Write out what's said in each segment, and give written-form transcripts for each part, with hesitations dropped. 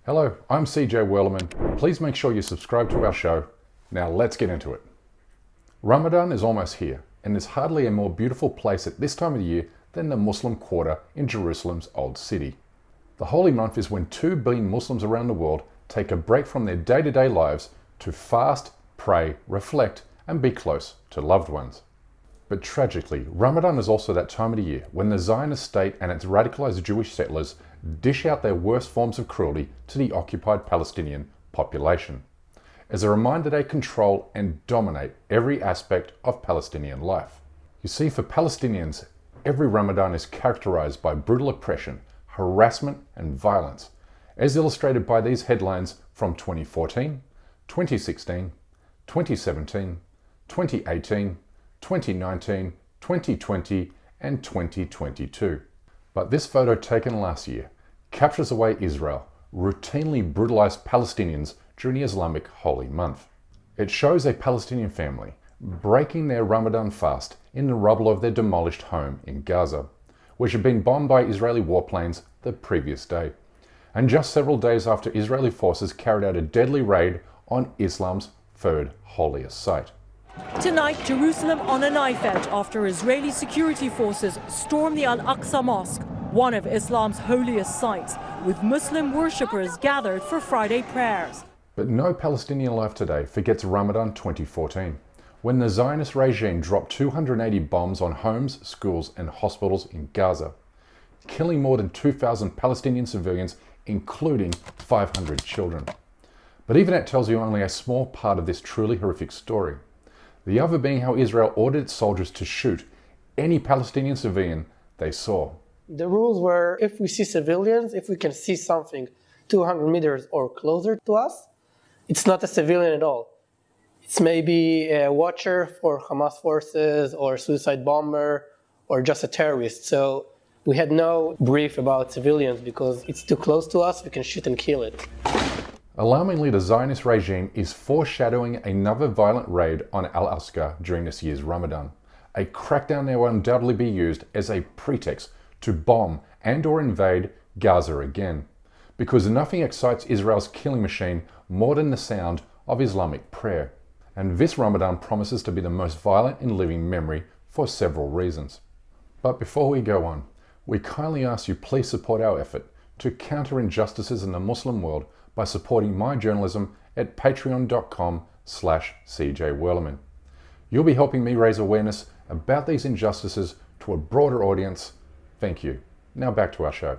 Hello, I'm CJ Werleman. Please make sure you subscribe to our show. Now let's get into it. Ramadan is almost here, and there's hardly a more beautiful place at this time of the year than the Muslim Quarter in Jerusalem's Old City. The holy month is when 2 billion Muslims around the world take a break from their day-to-day lives to fast, pray, reflect, and be close to loved ones. But tragically, Ramadan is also that time of the year when the Zionist state and its radicalized Jewish settlers dish out their worst forms of cruelty to the occupied Palestinian population, as a reminder they control and dominate every aspect of Palestinian life. You see, for Palestinians, every Ramadan is characterized by brutal oppression, harassment, and violence, as illustrated by these headlines from 2014, 2016, 2017, 2018, 2019, 2020, and 2022. But this photo taken last year captures the way Israel routinely brutalized Palestinians during the Islamic holy month. It shows a Palestinian family breaking their Ramadan fast in the rubble of their demolished home in Gaza, which had been bombed by Israeli warplanes the previous day, and just several days after Israeli forces carried out a deadly raid on Islam's third holiest site. Tonight, Jerusalem on a knife edge after Israeli security forces stormed the Al-Aqsa Mosque, one of Islam's holiest sites, with Muslim worshippers gathered for Friday prayers. But no Palestinian alive today forgets Ramadan 2014, when the Zionist regime dropped 280 bombs on homes, schools, and hospitals in Gaza, killing more than 2,000 Palestinian civilians, including 500 children. But even that tells you only a small part of this truly horrific story. The other being how Israel ordered its soldiers to shoot any Palestinian civilian they saw. The rules were, if we see civilians, if we can see something 200 meters or closer to us, it's not a civilian at all. It's maybe a watcher for Hamas forces or a suicide bomber or just a terrorist. So we had no brief about civilians because it's too close to us, we can shoot and kill it. Alarmingly, the Zionist regime is foreshadowing another violent raid on Al-Aqsa during this year's Ramadan, a crackdown that will undoubtedly be used as a pretext to bomb and or invade Gaza again, because nothing excites Israel's killing machine more than the sound of Islamic prayer. And this Ramadan promises to be the most violent in living memory for several reasons. But before we go on, we kindly ask you please support our effort to counter injustices in the Muslim world by supporting my journalism at patreon.com/CJWerleman. You'll be helping me raise awareness about these injustices to a broader audience. Thank you. Now back to our show.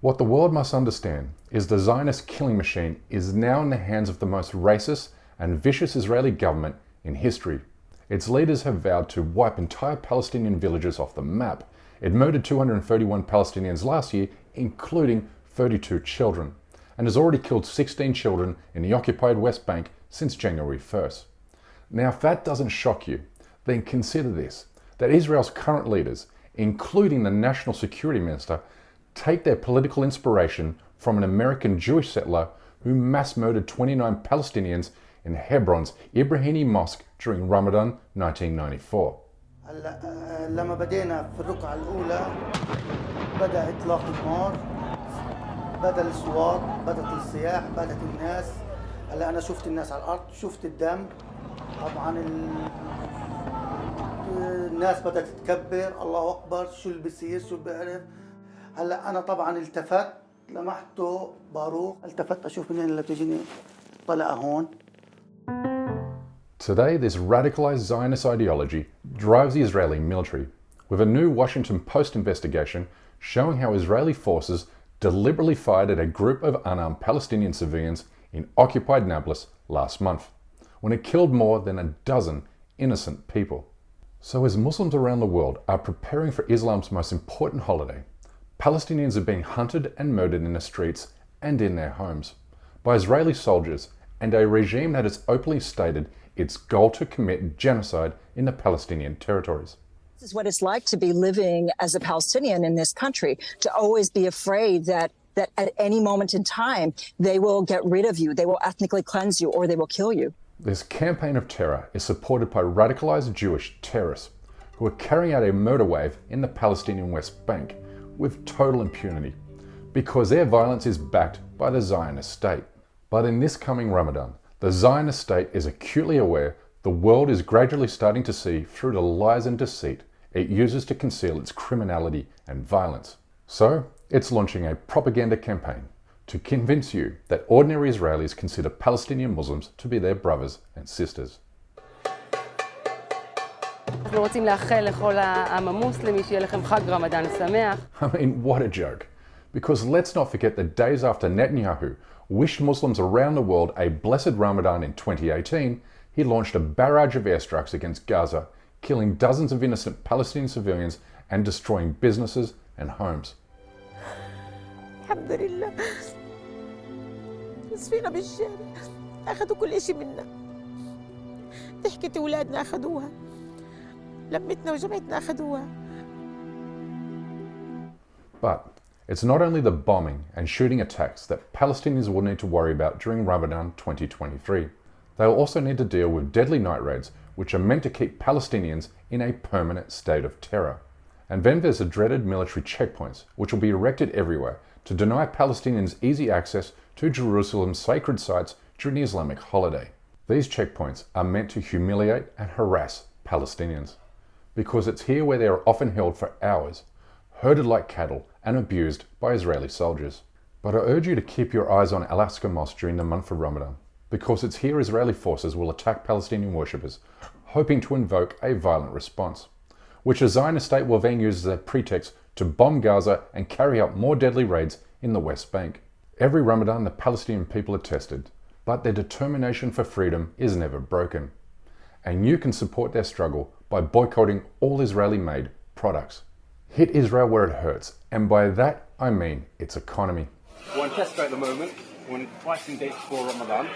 What the world must understand is the Zionist killing machine is now in the hands of the most racist and vicious Israeli government in history. Its leaders have vowed to wipe entire Palestinian villages off the map. It murdered 231 Palestinians last year, including 32 children, and has already killed 16 children in the occupied West Bank since January 1st. Now, if that doesn't shock you, then consider this, that Israel's current leaders, including the National Security Minister, take their political inspiration from an American Jewish settler who mass murdered 29 Palestinians in Hebron's Ibrahimi Mosque during Ramadan 1994. هلا لما بدينا في الركعة الأولى بدأ إطلاق النار، بدأ الأصوات، بدأت الصياح، بدأت الناس. هلا أنا شفت الناس على الأرض، شفت الدم. طبعا الناس بدأت تكبر الله أكبر، شو اللي بيصير، شو بعرف. هلا أنا طبعا التفت لمحته باروق، التفت أشوف منين اللي بتجيني طلقة هون. Today, this radicalized Zionist ideology drives the Israeli military, with a new Washington Post investigation showing how Israeli forces deliberately fired at a group of unarmed Palestinian civilians in occupied Nablus last month, when it killed more than a dozen innocent people. So as Muslims around the world are preparing for Islam's most important holiday, Palestinians are being hunted and murdered in the streets and in their homes by Israeli soldiers and a regime that has openly stated its goal to commit genocide in the Palestinian territories. This is what it's like to be living as a Palestinian in this country, to always be afraid that at any moment in time, they will get rid of you, they will ethnically cleanse you, or they will kill you. This campaign of terror is supported by radicalized Jewish terrorists who are carrying out a murder wave in the Palestinian West Bank with total impunity, because their violence is backed by the Zionist state. But in this coming Ramadan, the Zionist state is acutely aware the world is gradually starting to see through the lies and deceit it uses to conceal its criminality and violence. So, it's launching a propaganda campaign to convince you that ordinary Israelis consider Palestinian Muslims to be their brothers and sisters. אנחנו רוצים לאחל לכל העם המוסלמי שיהיה לכם חג רמדאן שמח. I mean, what a joke. Because let's not forget the days after Netanyahu wished Muslims around the world a blessed Ramadan in 2018, he launched a barrage of airstrikes against Gaza, killing dozens of innocent Palestinian civilians and destroying businesses and homes. الحمد لله صفينا بالشارع أخذوا كل إشي منا ضحكة أولادنا أخذوها لمتنا وجمعتنا أخذوها. But it's not only the bombing and shooting attacks that Palestinians will need to worry about during Ramadan 2023. They'll also need to deal with deadly night raids, which are meant to keep Palestinians in a permanent state of terror. And then there's the dreaded military checkpoints, which will be erected everywhere to deny Palestinians easy access to Jerusalem's sacred sites during the Islamic holiday. These checkpoints are meant to humiliate and harass Palestinians, because it's here where they are often held for hours, herded like cattle and abused by Israeli soldiers. But I urge you to keep your eyes on Al-Aqsa Mosque during the month of Ramadan, because it's here Israeli forces will attack Palestinian worshippers, hoping to invoke a violent response, which the Zionist state will then use as a pretext to bomb Gaza and carry out more deadly raids in the West Bank. Every Ramadan the Palestinian people are tested, but their determination for freedom is never broken. And you can support their struggle by boycotting all Israeli-made products. Hit Israel where it hurts, and by that I mean its economy. We're on Tesco at the moment, we're on pricing dates for Ramadan,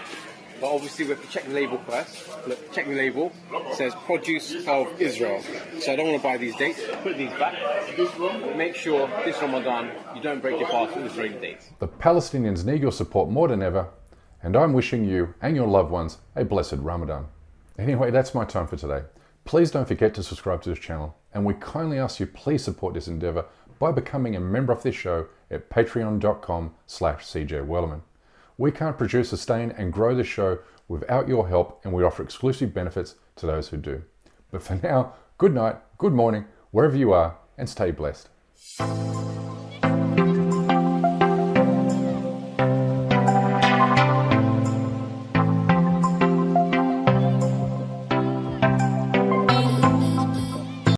but obviously we have to check the label first. Look, check the label, it says produce of Israel. So I don't want to buy these dates, put these back. Make sure this Ramadan you don't break your fast with Israeli dates. The Palestinians need your support more than ever, and I'm wishing you and your loved ones a blessed Ramadan. Anyway, that's my time for today. Please don't forget to subscribe to this channel, and we kindly ask you please support this endeavor by becoming a member of this show at patreon.com/CJWellerman. We can't produce, sustain and grow this show without your help, and we offer exclusive benefits to those who do. But for now, good night, good morning, wherever you are, and stay blessed.